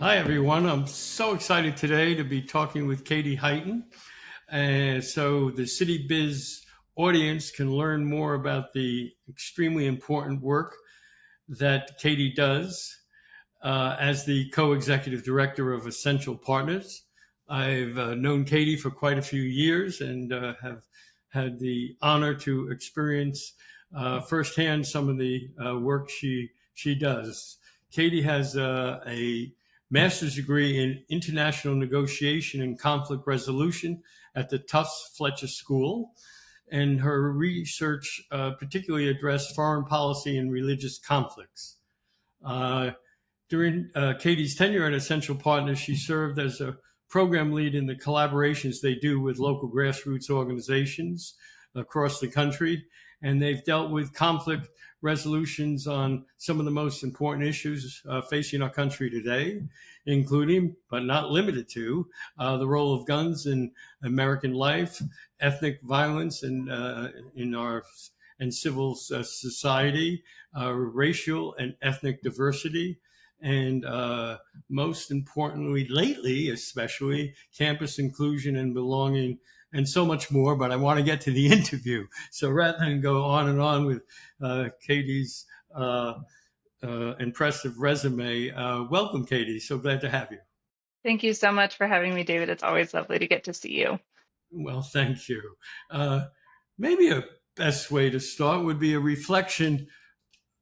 Hi, everyone. I'm so excited today to be talking with Katie Hyten. And so the City Biz audience can learn more about the extremely important work that Katie does as the co-executive director of Essential Partners. I've known Katie for quite a few years and have had the honor to experience firsthand some of the work she does. Katie has a master's degree in international negotiation and conflict resolution at the Tufts Fletcher School, and her research particularly addressed foreign policy and religious conflicts. Uh, During Katie's tenure at Essential Partners, she served as a program lead in the collaborations they do with local grassroots organizations across the country. And they've dealt with conflict resolutions on some of the most important issues facing our country today, including, but not limited to, the role of guns in American life, ethnic violence in our and civil society, racial and ethnic diversity, and most importantly, lately, especially campus inclusion and belonging, and so much more. But I want to get to the interview. So rather than go on and on with Katie's impressive resume, welcome, Katie. So glad to have you. Thank you so much for having me, David. It's always lovely to get to see you. Well, thank you. Maybe a best way to start would be a reflection.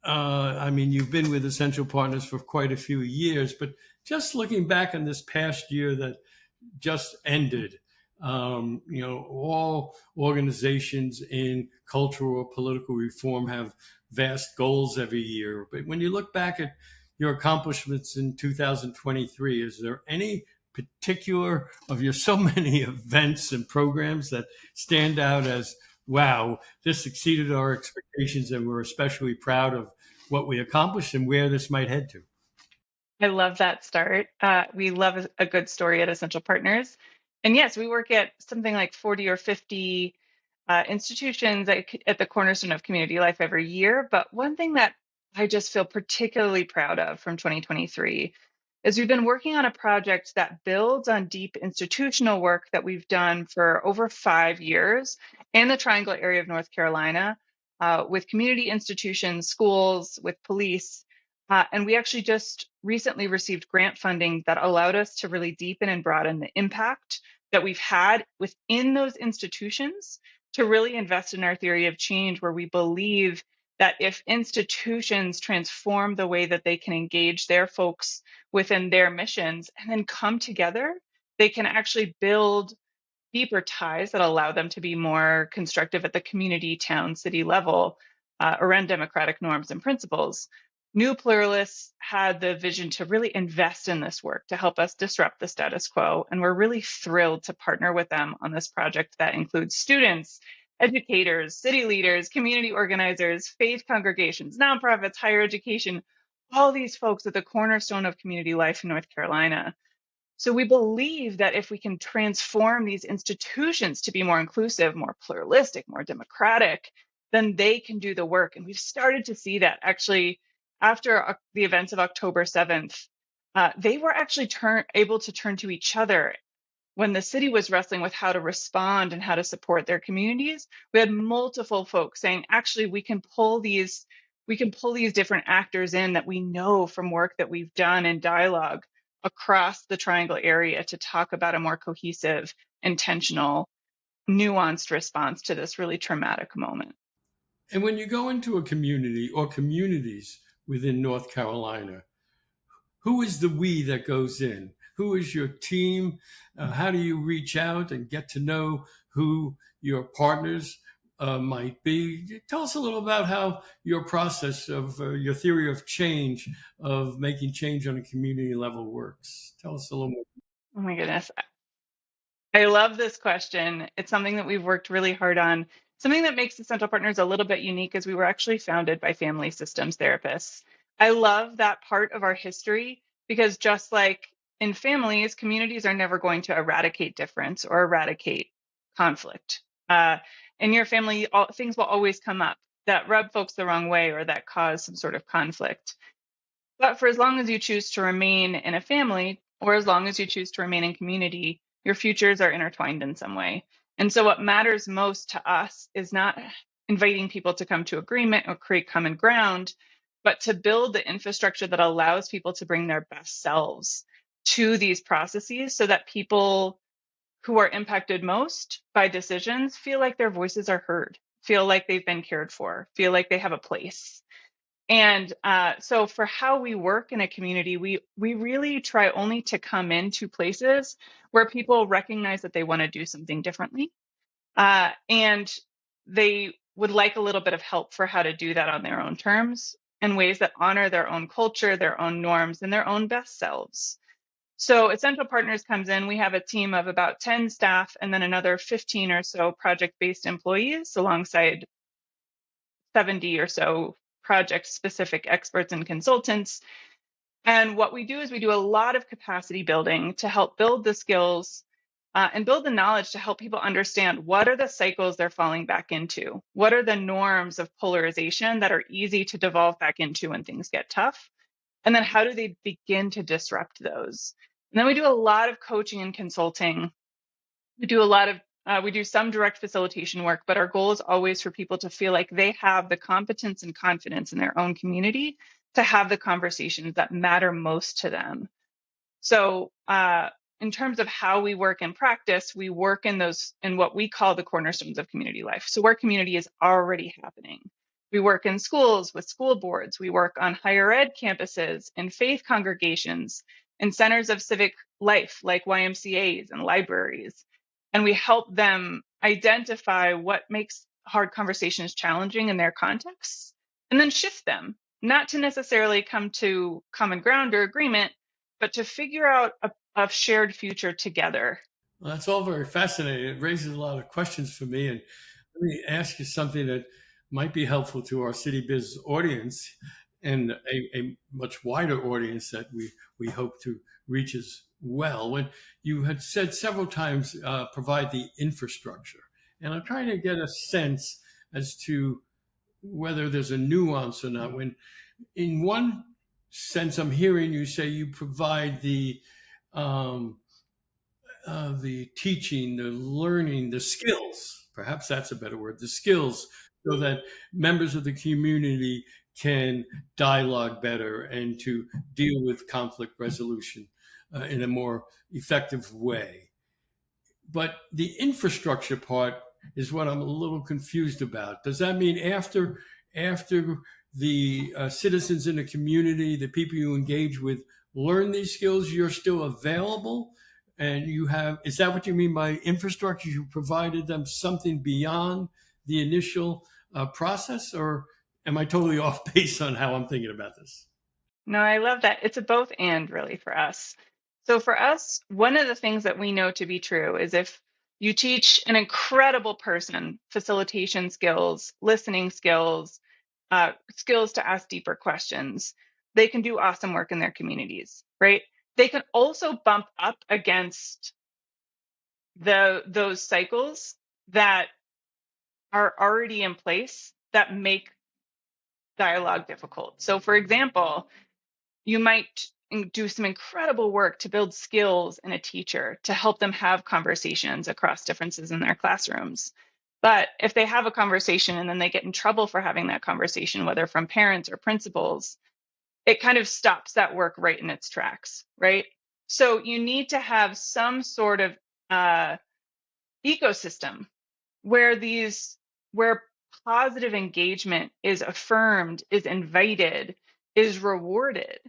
I mean, you've been with Essential Partners for quite a few years, but just looking back on this past year that just ended, all organizations in cultural or political reform have vast goals every year. But when you look back at your accomplishments in 2023, is there any particular of your so many events and programs that stand out as, wow, this exceeded our expectations and we're especially proud of what we accomplished and where this might head to? I love that start. We love a good story at Essential Partners. And yes, we work at something like 40 or 50 institutions at the cornerstone of community life every year. But one thing that I just feel particularly proud of from 2023 is we've been working on a project that builds on deep institutional work that we've done for over 5 years in the Triangle area of North Carolina with community institutions, schools, with police. And we actually just recently received grant funding that allowed us to really deepen and broaden the impact that we've had within those institutions to really invest in our theory of change, where we believe that if institutions transform the way that they can engage their folks within their missions and then come together, they can actually build deeper ties that allow them to be more constructive at the community, town, city level around democratic norms and principles. New Pluralists had the vision to really invest in this work to help us disrupt the status quo. And we're really thrilled to partner with them on this project that includes students, educators, city leaders, community organizers, faith congregations, nonprofits, higher education, all these folks at the cornerstone of community life in North Carolina. So we believe that if we can transform these institutions to be more inclusive, more pluralistic, more democratic, then they can do the work. And we've started to see that actually after the events of October 7th. They were actually able to turn to each other when the city was wrestling with how to respond and how to support their communities. We had multiple folks saying, actually, we can pull these different actors in that we know from work that we've done in dialogue across the Triangle area to talk about a more cohesive, intentional, nuanced response to this really traumatic moment. And when you go into a community or communities within North Carolina, who is the we that goes in? Who is your team? How do you reach out and get to know who your partners might be? Tell us a little about how your process of your theory of change, of making change on a community level works. Tell us a little more. Oh my goodness. I love this question. It's something that we've worked really hard on. Something that makes Essential Partners a little bit unique is we were actually founded by family systems therapists. I love that part of our history because just like in families, communities are never going to eradicate difference or eradicate conflict. In your family, things will always come up that rub folks the wrong way or that cause some sort of conflict. But for as long as you choose to remain in a family, or as long as you choose to remain in community, your futures are intertwined in some way. And so what matters most to us is not inviting people to come to agreement or create common ground, but to build the infrastructure that allows people to bring their best selves to these processes so that people who are impacted most by decisions feel like their voices are heard, feel like they've been cared for, feel like they have a place. And so for how we work in a community, we really try only to come into places where people recognize that they want to do something differently. And they would like a little bit of help for how to do that on their own terms in ways that honor their own culture, their own norms, and their own best selves. So Essential Partners comes in, we have a team of about 10 staff and then another 15 or so project-based employees alongside 70 or so project-specific experts and consultants. And what we do is we do a lot of capacity building to help build the skills and build the knowledge to help people understand what are the cycles they're falling back into? What are the norms of polarization that are easy to devolve back into when things get tough? And then how do they begin to disrupt those? And then we do a lot of coaching and consulting. We do a lot of we do some direct facilitation work, but our goal is always for people to feel like they have the competence and confidence in their own community to have the conversations that matter most to them. So in terms of how we work in practice, we work in what we call the cornerstones of community life. So where community is already happening. We work in schools with school boards. We work on higher ed campuses, in faith congregations, in centers of civic life like YMCAs and libraries. And we help them identify what makes hard conversations challenging in their contexts and then shift them, not to necessarily come to common ground or agreement, but to figure out a shared future together. Well, that's all very fascinating. It raises a lot of questions for me. And let me ask you something that might be helpful to our City Biz audience and a much wider audience that we hope to reach as well. When you had said several times, provide the infrastructure. And I'm trying to get a sense as to whether there's a nuance or not. When, in one sense, I'm hearing you say you provide um, the teaching, the learning, the skills, perhaps that's a better word, the skills, so that members of the community can dialogue better and to deal with conflict resolution in a more effective way. But the infrastructure part is what I'm a little confused about. Does that mean after the citizens in the community, the people you engage with, learn these skills, you're still available? And you have, is that what you mean by infrastructure? You provided them something beyond the initial process, or am I totally off base on how I'm thinking about this? No, I love that. It's a both and really for us. So for us, one of the things that we know to be true is if you teach an incredible person facilitation skills, listening skills, skills to ask deeper questions, they can do awesome work in their communities, right? They can also bump up against those cycles that are already in place that make dialogue difficult. So for example, you might do some incredible work to build skills in a teacher to help them have conversations across differences in their classrooms. But if they have a conversation and then they get in trouble for having that conversation, whether from parents or principals, it kind of stops that work right in its tracks, right? So you need to have some sort of ecosystem where where positive engagement is affirmed, is invited, is rewarded.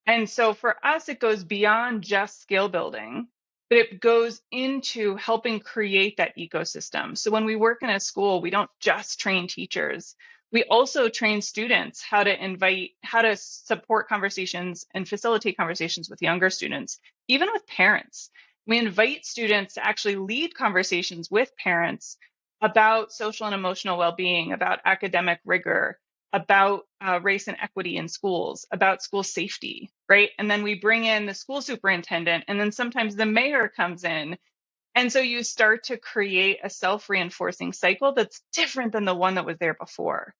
And so for us, it goes beyond just skill building, but it goes into helping create that ecosystem. So when we work in a school, we don't just train teachers. We also train students how to support conversations and facilitate conversations with younger students, even with parents. We invite students to actually lead conversations with parents about social and emotional well-being, about academic rigor, about race and equity in schools, about school safety, right? And then we bring in the school superintendent, and then sometimes the mayor comes in. And so you start to create a self-reinforcing cycle that's different than the one that was there before.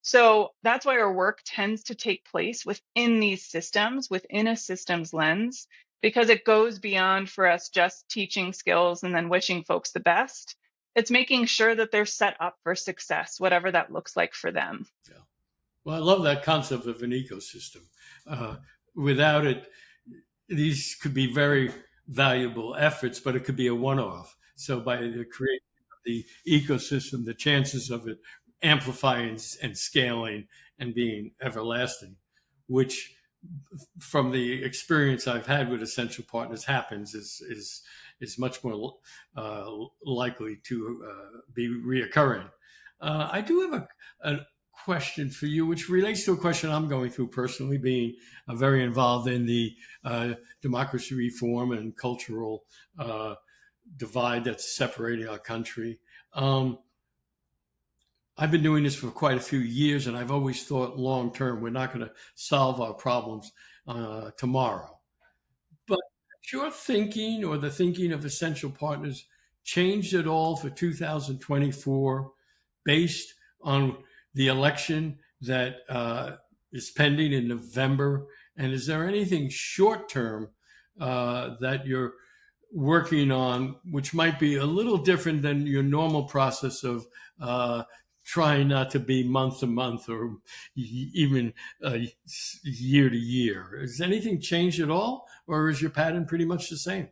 So that's why our work tends to take place within these systems, within a systems lens, because it goes beyond for us just teaching skills and then wishing folks the best. It's making sure that they're set up for success, whatever that looks like for them. Yeah. Well, I love that concept of an ecosystem. Uh, Without it, these could be very valuable efforts, but it could be a one-off. So by the creation of the ecosystem, the chances of it amplifying and scaling and being everlasting, which from the experience I've had with essential partners happens is much more likely to be reoccurring. I do have a question for you, which relates to a question I'm going through personally, being very involved in the democracy reform and cultural divide that's separating our country. I've been doing this for quite a few years, and I've always thought long term, we're not going to solve our problems tomorrow. But has your thinking or the thinking of essential partners changed at all for 2024 based on the election that is pending in November? And is there anything short term that you're working on, which might be a little different than your normal process of trying not to be month to month or even year to year? Has anything changed at all, or is your pattern pretty much the same?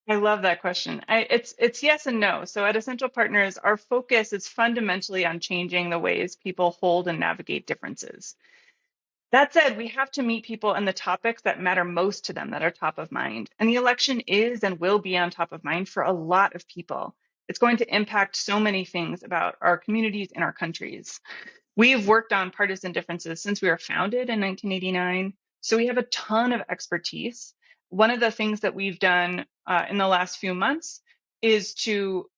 I love that question. It's yes and no. So at Essential Partners, our focus is fundamentally on changing the ways people hold and navigate differences. That said, we have to meet people and the topics that matter most to them, that are top of mind. And the election is and will be on top of mind for a lot of people. It's going to impact so many things about our communities and our countries. We've worked on partisan differences since we were founded in 1989. So we have a ton of expertise. One of the things that we've done in the last few months is to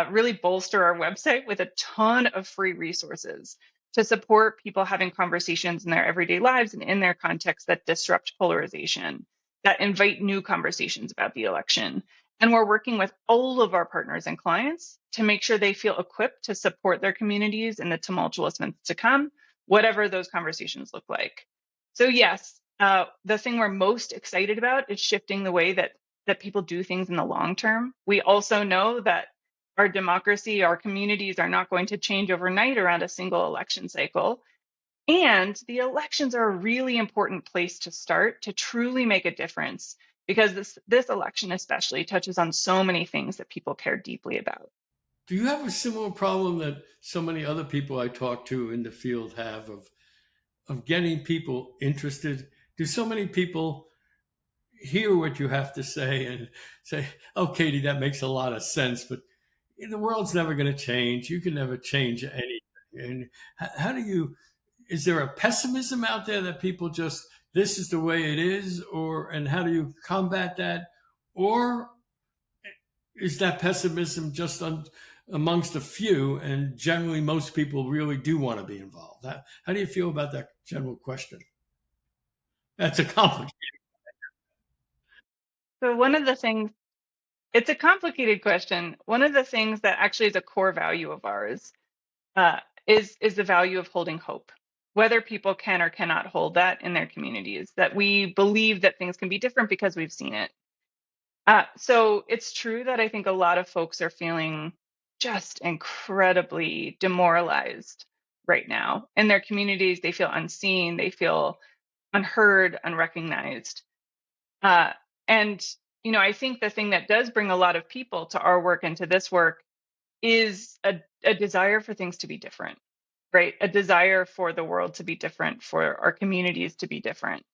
really bolster our website with a ton of free resources to support people having conversations in their everyday lives and in their context that disrupt polarization, that invite new conversations about the election. And we're working with all of our partners and clients to make sure they feel equipped to support their communities in the tumultuous months to come, whatever those conversations look like. So yes, the thing we're most excited about is shifting the way that people do things in the long term. We also know that our democracy, our communities are not going to change overnight around a single election cycle. And the elections are a really important place to start to truly make a difference, because this election especially touches on so many things that people care deeply about. Do you have a similar problem that so many other people I talk to in the field have of getting people interested? Do so many people hear what you have to say and say, "Oh, Katie, that makes a lot of sense, but the world's never going to change. You can never change anything." And how do you? Is there a pessimism out there that people just this is the way it is, or and how do you combat that, or is that pessimism just amongst a few, and generally most people really do want to be involved? How do you feel about that general question? That's a complicated. So one of the things, it's a complicated question. One of the things that actually is a core value of ours uh, is the value of holding hope, whether people can or cannot hold that in their communities, that we believe that things can be different because we've seen it. So it's true that I think a lot of folks are feeling just incredibly demoralized right now. In their communities, they feel unseen, they feel unheard, unrecognized. Uh, and, I think the thing that does bring a lot of people to our work and to this work is a desire for things to be different, right? A desire for the world to be different, for our communities to be different.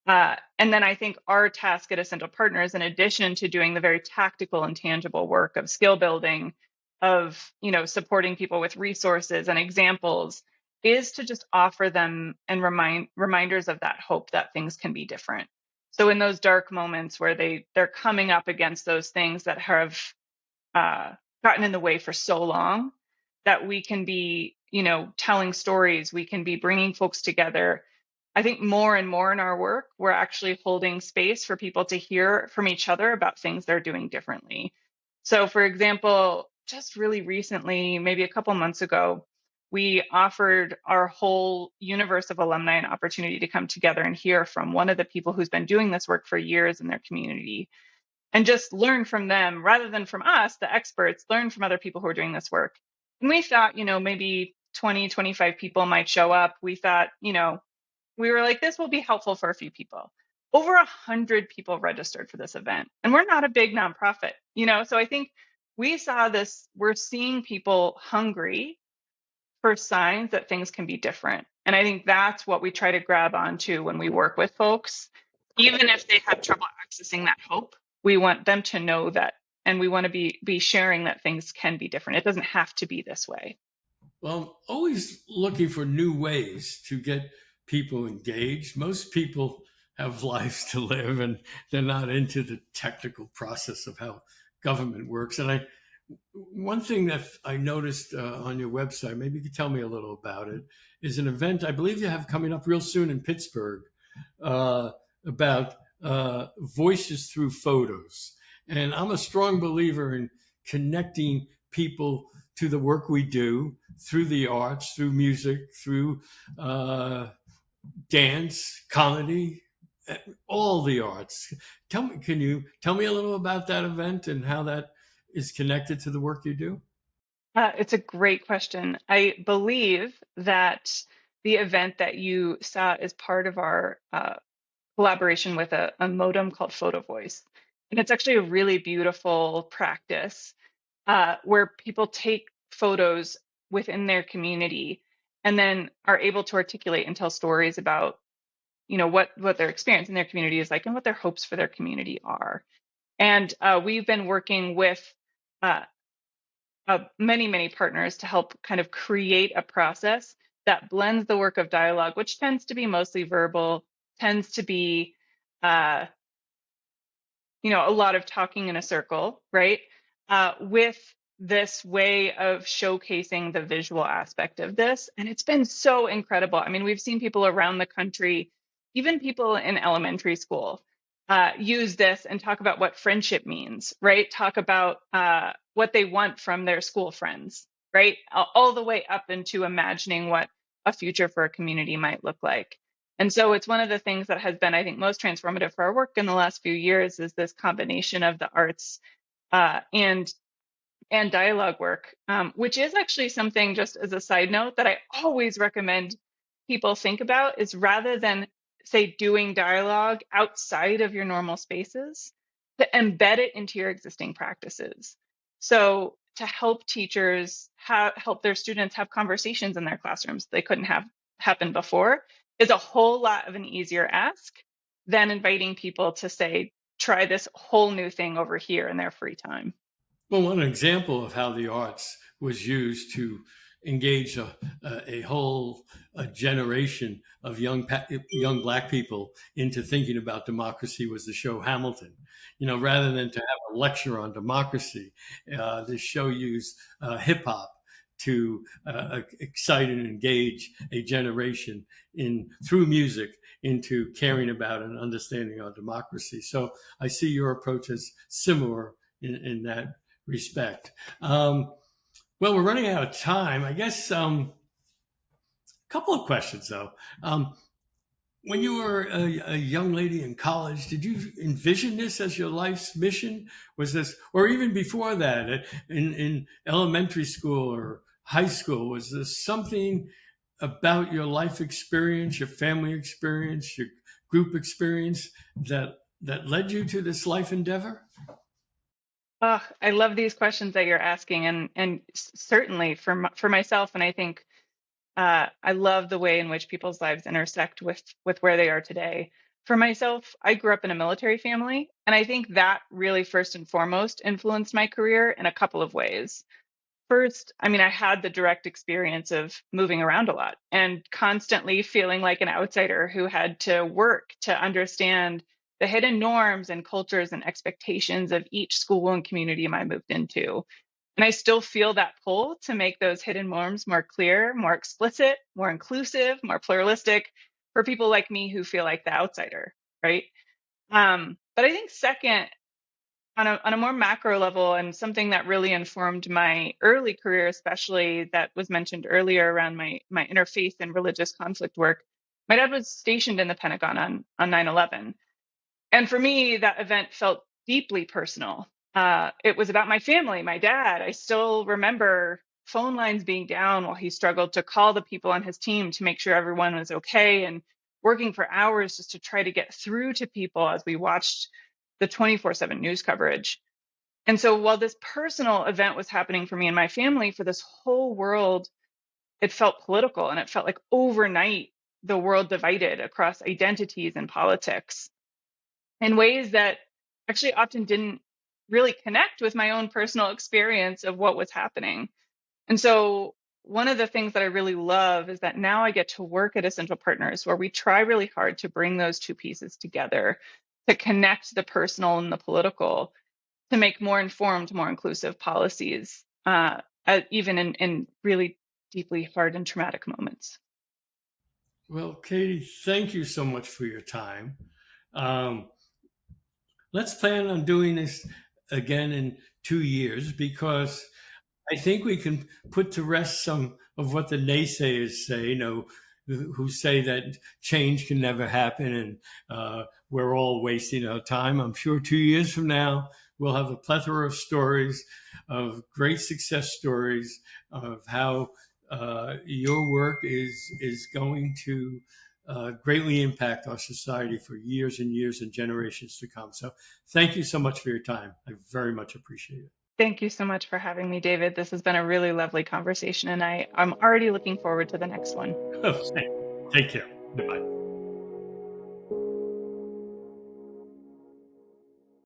And then I think our task at Essential Partners, in addition to doing the very tactical and tangible work of skill building, of supporting people with resources and examples, is to just offer them and reminders of that hope that things can be different. So in those dark moments where they're coming up against those things that have gotten in the way for so long, that we can be telling stories, we can be bringing folks together. I think more and more in our work, we're actually holding space for people to hear from each other about things they're doing differently. So, for example, just really recently, maybe a couple months ago, we offered our whole universe of alumni an opportunity to come together and hear from one of the people who's been doing this work for years in their community and just learn from them rather than from us, the experts, learn from other people who are doing this work. And we thought, maybe 20, 25 people might show up. We thought, we were like, this will be helpful for a few people. Over 100 people registered for this event. And we're not a big nonprofit, so I think we saw this, we're seeing people hungry for signs that things can be different. And I think that's what we try to grab onto when we work with folks. Even if they have trouble accessing that hope, we want them to know that, and we want to be sharing that things can be different. It doesn't have to be this way. Well, I'm always looking for new ways to get people engaged. Most people have lives to live and they're not into the technical process of how government works. And one thing that I noticed on your website, maybe you could tell me a little about it, is an event I believe you have coming up real soon in Pittsburgh about voices through photos. And I'm a strong believer in connecting people to the work we do through the arts, through music, through dance, comedy, all the arts. Can you tell me a little about that event and how that is connected to the work you do? It's a great question. I believe that the event that you saw is part of our collaboration with a modem called Photo Voice. And it's actually a really beautiful practice where people take photos within their community and then are able to articulate and tell stories about, what their experience in their community is like and what their hopes for their community are. And we've been working with uh, many, many partners to help kind of create a process that blends the work of dialogue, which tends to be mostly verbal, tends to be, a lot of talking in a circle, right? With this way of showcasing the visual aspect of this. And it's been so incredible. I mean, we've seen people around the country, even people in elementary school, use this and talk about what friendship means, right? Talk about what they want from their school friends, right? All the way up into imagining what a future for a community might look like. And so it's one of the things that has been, I think, most transformative for our work in the last few years is this combination of the arts and dialogue work, which is actually something, just as a side note, that I always recommend people think about is rather than, say, doing dialogue outside of your normal spaces, to embed it into your existing practices. So to help teachers help their students have conversations in their classrooms they couldn't have happen before is a whole lot of an easier ask than inviting people to, say, try this whole new thing over here in their free time. Well, one example of how the arts was used to engage a whole generation of young Black people into thinking about democracy was the show Hamilton. Rather than to have a lecture on democracy, the show used hip hop to excite and engage a generation through music into caring about and understanding our democracy. So I see your approach as similar in that respect. Well, we're running out of time. I guess a couple of questions, though. When you were a young lady in college, did you envision this as your life's mission? Was this, or even before that, in elementary school or high school, was this something about your life experience, your family experience, your group experience that led you to this life endeavor? Oh, I love these questions that you're asking, and certainly for myself, and I think I love the way in which people's lives intersect with where they are today. For myself, I grew up in a military family, and I think that really first and foremost influenced my career in a couple of ways. First, I mean, I had the direct experience of moving around a lot and constantly feeling like an outsider who had to work to understand the hidden norms and cultures and expectations of each school and community I moved into. And I still feel that pull to make those hidden norms more clear, more explicit, more inclusive, more pluralistic for people like me who feel like the outsider, right? But I think second, on a more macro level, and something that really informed my early career, especially that was mentioned earlier around my interfaith and religious conflict work. My dad was stationed in the Pentagon on 9/11, and for me, that event felt deeply personal. It was about my family, my dad. I still remember phone lines being down while he struggled to call the people on his team to make sure everyone was okay, and working for hours just to try to get through to people as we watched the 24/7 news coverage. And so while this personal event was happening for me and my family, for this whole world, it felt political, and it felt like overnight the world divided across identities and politics in ways that actually often didn't really connect with my own personal experience of what was happening. And so one of the things that I really love is that now I get to work at Essential Partners, where we try really hard to bring those two pieces together, to connect the personal and the political, to make more informed, more inclusive policies, even in really deeply hard and traumatic moments. Well, Katie, thank you so much for your time. Um, let's plan on doing this again in 2 years, because I think we can put to rest some of what the naysayers say, who say that change can never happen and we're all wasting our time. I'm sure 2 years from now, we'll have a plethora of stories, of great success stories, of how your work is going to greatly impact our society for years and years and generations to come. So thank you so much for your time. I very much appreciate it. Thank you so much for having me, David. This has been a really lovely conversation, and I'm already looking forward to the next one. Okay. Take care. Goodbye.